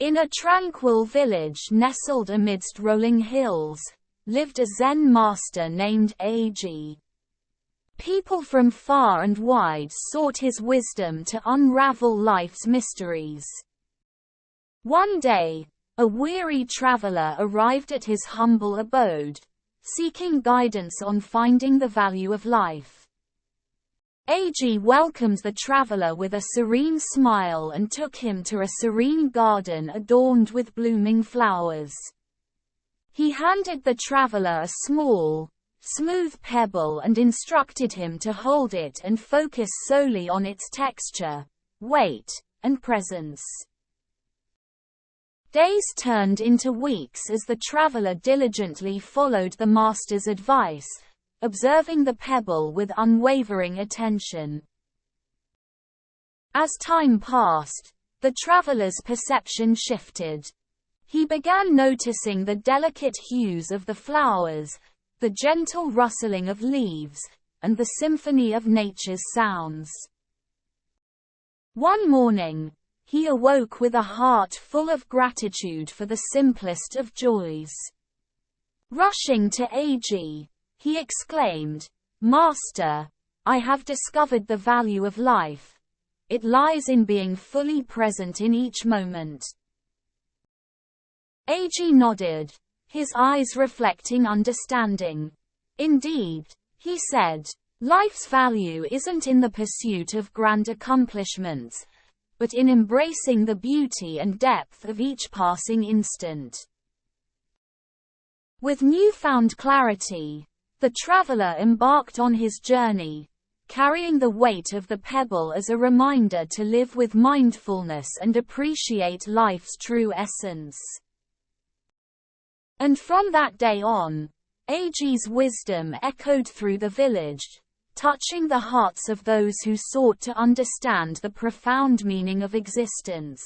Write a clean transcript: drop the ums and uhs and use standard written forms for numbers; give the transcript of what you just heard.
In a tranquil village nestled amidst rolling hills, lived a Zen master named Eiji. People from far and wide sought his wisdom to unravel life's mysteries. One day, a weary traveler arrived at his humble abode, seeking guidance on finding the value of life. Eiji welcomed the traveler with a serene smile and took him to a serene garden adorned with blooming flowers. He handed the traveler a small, smooth pebble and instructed him to hold it and focus solely on its texture, weight, and presence. Days turned into weeks as the traveler diligently followed the master's advice, observing the pebble with unwavering attention. As time passed, the traveler's perception shifted. He began noticing the delicate hues of the flowers, the gentle rustling of leaves, and the symphony of nature's sounds. One morning, he awoke with a heart full of gratitude for the simplest of joys. Rushing to Eiji, he exclaimed, "Master, I have discovered the value of life. It lies in being fully present in each moment." Eiji nodded, his eyes reflecting understanding. "Indeed," he said, "life's value isn't in the pursuit of grand accomplishments, but in embracing the beauty and depth of each passing instant." With newfound clarity, the traveler embarked on his journey, carrying the weight of the pebble as a reminder to live with mindfulness and appreciate life's true essence. And from that day on, Eiji's wisdom echoed through the village, touching the hearts of those who sought to understand the profound meaning of existence.